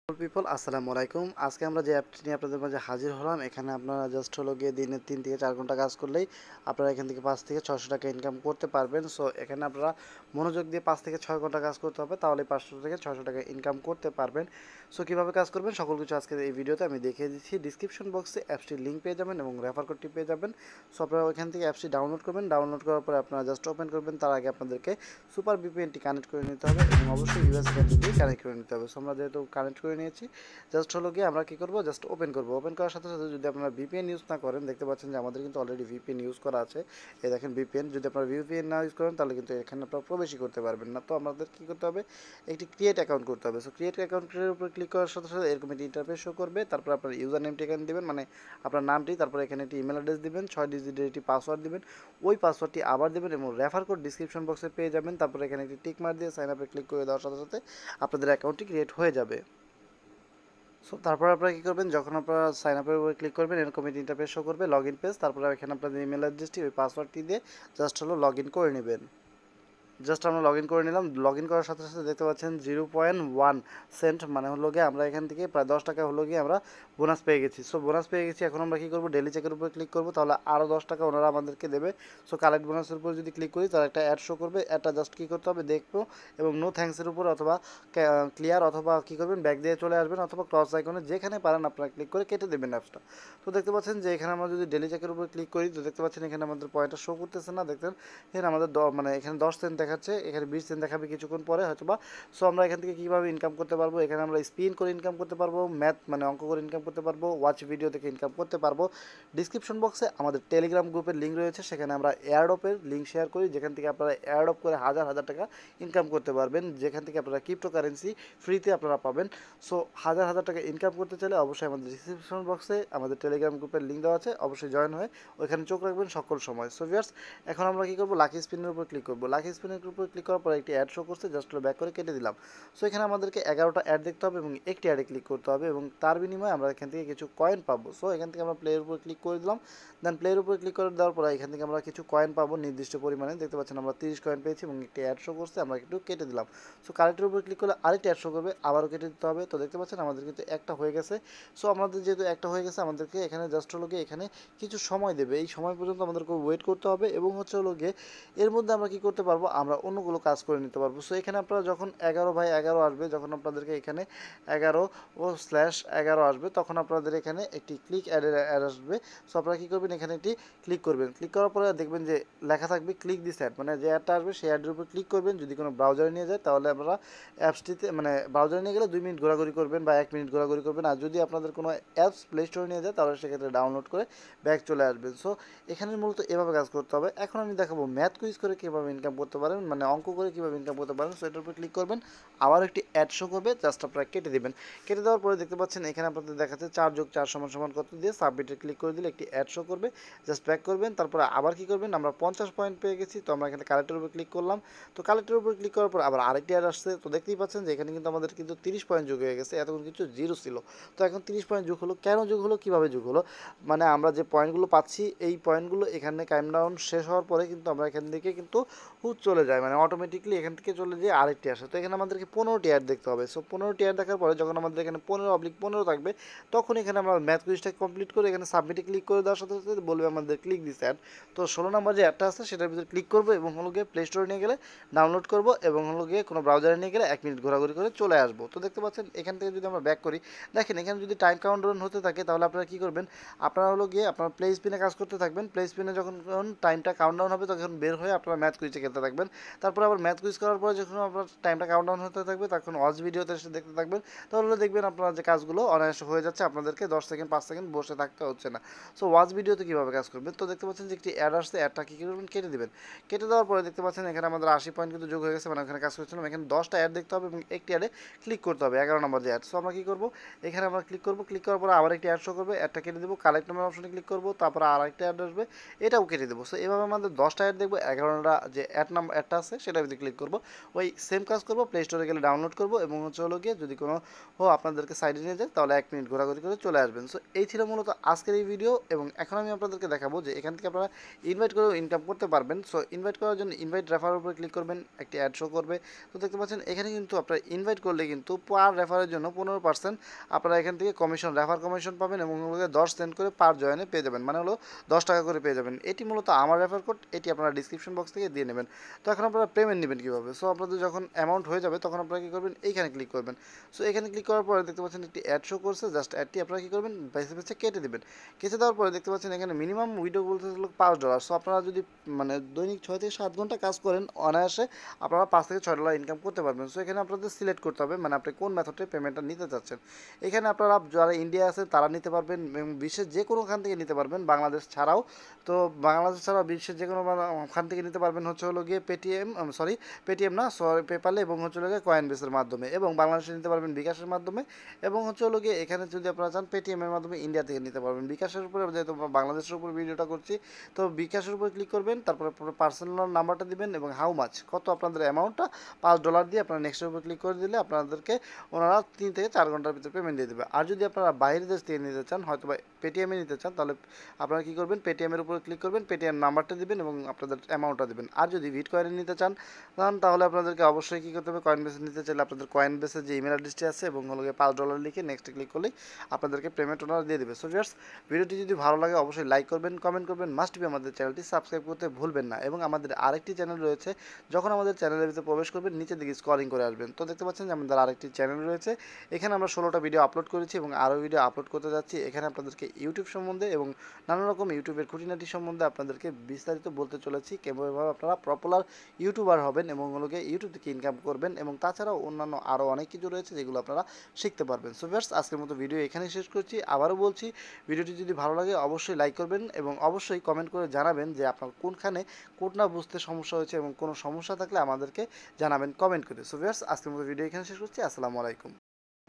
People আসসালামু আলাইকুম। আজকে আমরা যে অ্যাপটি নিয়ে আপনাদের মাঝে হাজির হলাম, এখানে আপনারা জাস্ট হলো গিয়ে দিনে 3 থেকে 4 ঘন্টা কাজ করলেই আপনারা এখান থেকে 5 থেকে 600 টাকা ইনকাম করতে পারবেন। সো এখানে আপনারা মনোযোগ দিয়ে 5 থেকে 6 ঘন্টা কাজ করতে হবে, তাহলে 500 থেকে 600 টাকা ইনকাম করতে পারবেন। সো কীভাবে কাজ করবেন সকল কিছু আজকে এই ভিডিওতে আমি দেখিয়ে দিচ্ছি। ডিসক্রিপশন বক্সে অ্যাপসটির লিঙ্ক পেয়ে যাবেন এবং রেফার কোডটি পেয়ে যাবেন। সো আপনারা ওইখান থেকে অ্যাপসটি ডাউনলোড করবেন। ডাউনলোড করার পরে আপনারা জাস্ট ওপেন করবেন। তার আগে আপনাদেরকে সুপার ভিপিএনটি কানেক্ট করে নিতে হবে এবং অবশ্যই ইউএস কান্ট্রি দিয়ে কানেক্ট করে নিতে হবে। সো আমরা যেহেতু কানেক্ট করে নিয়েছি, জাস্ট হলো গিয়ে আমরা কী করবো, জাস্ট ওপেন করবো। ওপেন করার সাথে সাথে যদি আপনারা ভিপিএন ইউজ না করেন, দেখতে পাচ্ছেন যে আমাদের কিন্তু অলরেডি ভিপিএন ইউজ করা আছে। এই দেখেন ভিপিএন, যদি আপনারা ভিপিএন না ইউজ করেন তাহলে কিন্তু এখানে আপনারা প্রবেশই করতে পারবেন না। তো আমাদের কী করতে হবে, একটি ক্রিয়েট অ্যাকাউন্ট করতে হবে। সো ক্রিয়েট অ্যাকাউন্টের উপর ক্লিক করার সাথে সাথে এরকম একটি ইন্টারফেস শো করবে। তারপর আপনার ইউজার নেমটি এখানে দেবেন, মানে আপনার নামটি, তারপর এখানে একটি ইমেল অ্যাড্রেস দেবেন, 6 ডিজিটের একটি পাসওয়ার্ড দেবেন, ওই পাসওয়ার্ডটি আবার দেবেন এবং রেফার কোড ডিসক্রিপশন বক্সে পেয়ে যাবেন। তারপর এখানে একটি টিক মার্ক দিয়ে সাইন আপে ক্লিক করে দেওয়ার সাথে সাথে আপনাদের অ্যাকাউন্টটি ক্রিয়েট হয়ে যাবে। সো তারপর আপনারা কী করবেন, যখন আপনারা সাইন আপের উপরে ক্লিক করবেন এরকম একটি ইন্টারফেস শো করবে, লগ ইন পেজ। তারপরে এখানে আপনাদের ইমেল অ্যাড্রেসটি, ওই পাসওয়ার্ডটি দিয়ে জাস্ট হলো লগ ইন করে নেবেন। জাস্ট আমরা লগ ইন করে নিলাম। লগ ইন করার সাথে সাথে দেখতে পাচ্ছেন 0.1 সেন্ট, মানে হলো গিয়ে আমরা এখান থেকে প্রায় 10 টাকা হলো গিয়ে আমরা বোনাস পেয়ে গেছি। সো বোনাস পেয়ে গেছি। এখন আমরা কী করবো, ডেলি চেকের উপর ক্লিক করবো, তাহলে আরও 10 টাকা ওনারা আমাদেরকে দেবে। সো কালেক্ট বোনাসের উপর যদি ক্লিক করি তার একটা অ্যাড শো করবে। অ্যাডটা জাস্ট কী করতে হবে, দেখবো এবং নো থ্যাঙ্কসের উপর অথবা ক্লিয়ার, অথবা কী করবেন ব্যাক দিয়ে চলে আসবেন, অথবা ক্রস আইকনে যেখানে পারেন আপনারা ক্লিক করে কেটে দেবেন অ্যাপসটা। তো দেখতে পাচ্ছেন যে এখানে আমরা যদি ডেলি চেকের উপর ক্লিক করি, তো দেখতে পাচ্ছেন এখানে আমাদের পয়েন্টটা শো করতেছে না। দেখতেন এখানে আমাদের মানে এখানে 10 সেন্ট দেখাচ্ছে, এখানে 20 সেন্ট দেখাবে কিছুক্ষণ পরে হয়তো বা। সো আমরা এখান থেকে কীভাবে ইনকাম করতে পারবো, এখানে আমরা স্পিন করে ইনকাম করতে পারবো, ম্যাথ মানে অঙ্ক করে ইনকাম করতে পারবো, ওয়াচ ভিডিও থেকে ইনকাম করতে পারবো। ডিসক্রিপশন বক্সে আমাদের টেলিগ্রাম গ্রুপের লিঙ্ক রয়েছে, সেখানে আমরা এয়ারড্রপের লিঙ্ক শেয়ার করি, যেখান থেকে আপনারা এয়ারড্রপ করে হাজার হাজার টাকা ইনকাম করতে পারবেন, যেখান থেকে আপনারা ক্রিপ্টোকারেন্সি ফ্রিতে আপনারা পাবেন। সো হাজার হাজার টাকা ইনকাম করতে চাইলে অবশ্যই আমাদের ডিসক্রিপশন বক্সে আমাদের টেলিগ্রাম গ্রুপের লিঙ্ক দেওয়া আছে, অবশ্যই জয়েন হয়ে ওইখানে চোখ রাখবেন সকল সময়। সো ভিউয়ার্স, এখন আমরা কী করবো, লাকি স্পিনের উপর ক্লিক করবো। লাকি স্পিনের উপর ক্লিক করার পর একটি অ্যাড শো করছে, জাস্ট ব্যাক করে কেটে দিলাম। সো এখানে আমাদেরকে 11টা অ্যাড দেখতে হবে এবং একটি অ্যাডে ক্লিক করতে হবে এবং তার বিনিময়ে আমরা এখান থেকে কিছু কয়েন পাবো। সো এখান থেকে আমরা প্লেয়ের উপর ক্লিক করে দিলাম। দেন প্লেয়ের উপর ক্লিক করে দেওয়ার পর এখান থেকে আমরা কিছু কয়েন পাবো নির্দিষ্ট পরিমাণে। দেখতে পাচ্ছেন আমরা 30 কয়েন পেয়েছি এবং একটি অ্যাড শো করছে, আমরা একটু কেটে দিলাম। সো কারেক্টের উপর ক্লিক করলে আরেকটি অ্যাড শো করবে, আবারও কেটে দিতে হবে। তো দেখতে পাচ্ছেন আমাদের কিন্তু একটা হয়ে গেছে। সো আমাদের যেহেতু একটা হয়ে গেছে, আমাদেরকে এখানে জাস্ট হলো গিয়ে এখানে কিছু সময় দেবে, এই সময় পর্যন্ত আমাদেরকে ওয়েট করতে হবে এবং হচ্ছে হলো গিয়ে এর মধ্যে আমরা কী করতে পারবো, আমরা অন্যগুলো কাজ করে নিতে পারবো। সো এখানে আপনারা যখন 11/11 আসবে, যখন আপনাদেরকে এখানে 11/11 আসবে, তখন আপনাদের এখানে একটি ক্লিক অ্যাড আসবে। সো আপনারা কী করবেন, এখানে একটি ক্লিক করবেন। ক্লিক করার পরে দেখবেন যে লেখা থাকবে ক্লিক দিস অ্যাড, মানে যে অ্যাডটা আসবে সেই অ্যাডের উপর ক্লিক করবেন। যদি কোনো ব্রাউজারে নিয়ে যায় তাহলে আপনারা অ্যাপসটিতে, মানে ব্রাউজারে নিয়ে গেলে 2 মিনিট ঘোরাঘুরি করবেন বা 1 মিনিট ঘোরাঘুরি করবেন। আর যদি আপনাদের কোনো অ্যাপস প্লে স্টোরে নিয়ে যায় তাহলে সেক্ষেত্রে ডাউনলোড করে ব্যাক চলে আসবেন। সো এখানে মূলত এভাবে কাজ করতে হবে। এখন আমি দেখাবো ম্যাথ কুইজ করে কীভাবে ইনকাম করতে পারেন, মানে অঙ্ক করে কীভাবে ইনকাম করতে পারেন। সো এটার উপর ক্লিক করবেন, আবার একটি অ্যাড শো করবে, জাস্ট আপনারা কেটে দেবেন। কেটে দেওয়ার পরে দেখতে পাচ্ছেন এখানে আপনাদের দেখাচ্ছে 4+4 = কত দিয়ে সাবমিটে ক্লিক করে দিলে একটি অ্যাড শো করবে, জাস্ট ব্যাক করবেন। তারপরে আবার কী করবেন, আমরা 50 পয়েন্ট পেয়ে গেছি, তো আমরা এখানে কালেক্টের উপর ক্লিক করলাম। তো কালেক্টের উপর ক্লিক করার পর আবার আরেকটি অ্যাড আসছে। তো দেখতেই পাচ্ছেন যে এখানে কিন্তু আমাদের কিন্তু 30 পয়েন্ট যোগ হয়ে গেছে, এতক্ষণ কিছু জিরো ছিল। তো এখন 30 পয়েন্ট যোগ হলো, কেন যোগ হলো, কীভাবে যোগ হলো, মানে আমরা যে পয়েন্টগুলো পাচ্ছি এই পয়েন্টগুলো এখানে কাউন্টডাউন শেষ হওয়ার পরে কিন্তু আমরা এখান থেকে কিন্তু চলে যায়, মানে অটোমেটিকলি এখান থেকে চলে যেয়ে আরেকটি আসে। তো এখানে আমাদেরকে 15টি অ্যাড দেখতে হবে। সো 15টি অ্যাড দেখার পরে যখন আমাদের এখানে 15/15 থাকবে, তখন এখানে আমরা ম্যাথ কুইজটা কমপ্লিট করে এখানে সাবমিটে ক্লিক করে দেওয়ার সাথে সাথে বলবে আমাদের ক্লিক দিস অ্যাড। তো 16 নম্বর যে অ্যাডটা আছে সেটার ভিতরে ক্লিক করবো এবং হলো গিয়ে প্লে স্টোরে নিয়ে গেলে ডাউনলোড করবো এবং হলো গিয়ে কোনো ব্রাউজারে নিয়ে গেলে 1 মিনিট ঘোরাঘুরি করে চলে আসবো। তো দেখতে পাচ্ছেন এখান থেকে যদি আমরা ব্যাক করি, দেখেন এখানে যদি টাইম কাউন্টডাউন হতে থাকে তাহলে আপনারা কী করবেন, আপনারা হলো গিয়ে আপনার প্লে স্পিনে কাজ করতে থাকবেন। প্লে স্পিনে যখন টাইমটা কাউন্টডাউন হবে তখন বের হয়ে আপনারা ম্যাথ কুইজে খেলতে থাকবেন। তারপর আবার ম্যাথ কুইজ করার পরে যখন আপনার টাইমটা কাউন্টডাউন হতে থাকবে তখন ওয়াচ ভিডিওতে এসে দেখতে থাকবেন, তাহলে দেখবেন আপনার যে কাজগুলো অনায়াসে হয়ে যাচ্ছে, আপনাদেরকে 10 সেকেন্ড 5 সেকেন্ড বসে থাকতে হচ্ছে না। সো ওয়াচ ভিডিওতে কীভাবে কাজ করবেন, তো দেখতে পাচ্ছেন যে একটি অ্যাড আসছে, অ্যাডটা কী করবেন, কেটে দেবেন। কেটে দেওয়ার পরে দেখতে পাচ্ছেন এখানে আমাদের 80 পয়েন্ট কিন্তু যোগ হয়ে গেছে, মানে ওখানে কাজ করছিলাম। এখানে 10টা অ্যাড দেখতে হবে এবং একটি অ্যাডে ক্লিক করতে হবে, 11 নম্বর যে অ্যাড। সো আমরা কী করবো, এখানে আমরা ক্লিক করবো, ক্লিক করার পরে আবার একটি অ্যাড শো করবে, অ্যাডটা কেটে দেবো, কালেক্ট নামের অপশনে ক্লিক করবো, তারপর আরেকটা অ্যাড আসবে, এটাও কেটে দেবো। সো এভাবে আমাদের 10টা অ্যাড দেখবো, 11টা যে অ্যাডটা আছে সেটার ভিতরে ক্লিক করব, ওই সেম কাজ করব, প্লে স্টোরে গেলে ডাউনলোড করব এবং হচ্ছে হলো গিয়ে যদি কোনো আপনাদেরকে সাইডে নিয়ে যায় তাহলে 1 মিনিট ঘোরাঘুরি করে চলে আসবেন। সো এই ছিল মূলত আজকের এই ভিডিও এবং এখন আমি আপনাদেরকে দেখাবো যে এখান থেকে আপনারা ইনভাইট করেও ইনকাম করতে পারবেন। সো ইনভাইট করার জন্য ইনভাইট রেফারের উপরে ক্লিক করবেন, একটি অ্যাড শো করবে। তো দেখতে পাচ্ছেন এখানে কিন্তু আপনারা ইনভাইট করলে কিন্তু পার রেফারের জন্য 15% আপনারা এখান থেকে কমিশন রেফার কমিশন পাবেন এবং 10 সেন্ট করে পার জয়েনে পেয়ে যাবেন, মানে হলো 10 টাকা করে পেয়ে যাবেন। এটি মূলত আমার রেফার কোড, এটি আপনারা ডিসক্রিপশন বক্স থেকে দিয়ে নেবেন। তো এখন আপনারা পেমেন্ট নেবেন কীভাবে? সো আপনাদের যখন অ্যামাউন্ট হয়ে যাবে তখন আপনারা কী করবেন, এইখানে ক্লিক করবেন। সো এখানে ক্লিক করার পরে দেখতে পাচ্ছেন একটি অ্যাড শো করছে, জাস্ট অ্যাডটি আপনারা কী করবেন, বেছে বেছে কেটে দেবেন। কেটে দেওয়ার পরে দেখতে পাচ্ছেন এখানে মিনিমাম উইডো বলতে হলো $5। সো আপনারা যদি মানে দৈনিক 6 থেকে 7 ঘন্টা কাজ করেন অনায়াসে আপনারা $5 থেকে $6 ইনকাম করতে পারবেন। সো এখানে আপনাদের সিলেক্ট করতে হবে মানে আপনি কোন মেথডে পেমেন্টটা নিতে চাচ্ছেন। এখানে আপনারা যারা ইন্ডিয়া আছে তারা নিতে পারবেন এবং বিশ্বের যে কোনোখান থেকে নিতে পারবেন, বাংলাদেশ ছাড়াও। তো বাংলাদেশ ছাড়াও বিশ্বের যে কোনো খান থেকে নিতে পারবেন হচ্ছে হলো গিয়ে পেটিএম না সরি পেপালে এবং হচ্ছে হলো গিয়ে কয়েনবেসের মাধ্যমে, এবং বাংলাদেশে নিতে পারবেন বিকাশের মাধ্যমে, এবং হচ্ছে হলো গিয়ে এখানে যদি আপনারা চান পেটিএমের মাধ্যমে ইন্ডিয়া থেকে নিতে পারবেন। বিকাশের উপরে যেহেতু বাংলাদেশের উপর ভিডিওটা করছি তো বিকাশের উপর ক্লিক করবেন, তারপরে পার্সোনাল নাম্বারটা দিবেন এবং হাউ মাচ কত আপনাদের অ্যামাউন্টটা $5 দিয়ে আপনারা নেক্সটের উপর ক্লিক করে দিলে আপনাদেরকে ওনারা 3 থেকে 4 ঘন্টার ভিতরে পেমেন্ট দিয়ে দেবে। আর যদি আপনারা বাইরের দেশ থেকে নিতে চান, হয়তো বা পেটিএমে নিতে চান, তাহলে আপনারা কী করবেন, পেটিএমের উপরে ক্লিক করবেন, পেটিএম নাম্বারটা দিবেন এবং আপনাদের অ্যামাউন্টটা দেবেন। আর যদি বিটকয়েনে নিতে চান তাহলে আপনাদেরকে অবশ্যই কী করতে হবে, কয়েনবেসে নিতে চাইলে আপনাদের কয়েনবেসের যে ইমেল অ্যাড্রেসটি আছে এবং হলো গিয়ে $5 লিখে নেক্সটে ক্লিক করলেই আপনাদেরকে পেমেন্ট ওনারা দিয়ে দেবে। সো ভিউয়ার্স, ভিডিওটি যদি ভালো লাগে অবশ্যই লাইক করবেন, কমেন্ট করবেন, মাস্ট বি আমাদের চ্যানেলটি সাবস্ক্রাইব করতে ভুলবেন না। এবং আমাদের আরেকটি চ্যানেল রয়েছে, যখন আমাদের চ্যানেলের ভিতরে প্রবেশ করবেন নিচের দিকে স্ক্রলিং করে আসবেন, তো দেখতে পাচ্ছেন যে আমাদের আরেকটি চ্যানেল রয়েছে। এখানে আমরা 16টা ভিডিও আপলোড করেছি এবং আরও ভিডিও আপলোড করতে যাচ্ছি। এখানে আপনাদেরকে ইউটিউব সম্বন্ধে এবং নানা রকম ইউটিউবের খুঁটিনাটি সম্বন্ধে আপনাদেরকে বিস্তারিত বলতে চলেছি, কেমনভাবে আপনারা পপুলার ইউটিউবার হবেন এবং হলো গিয়ে ইউটিউব থেকে ইনকাম করবেন, এবং তাছাড়াও অন্যান্য আরও অনেক কিছু রয়েছে যেগুলো আপনারা শিখতে পারবেন। সো ভিউয়ার্স, আজকের মতো ভিডিও এখানেই শেষ করছি। আবারও বলছি, ভিডিওটি যদি ভালো লাগে অবশ্যই লাইক করবেন এবং অবশ্যই কমেন্ট করে জানাবেন যে আপনার কোনখানে কোড না বুঝতে সমস্যা হয়েছে এবং কোনো সমস্যা থাকলে আমাদেরকে জানাবেন কমেন্ট করে। সো ভিউয়ার্স, আজকের মতো ভিডিও এখানে শেষ করছি। আসসালামু আলাইকুম।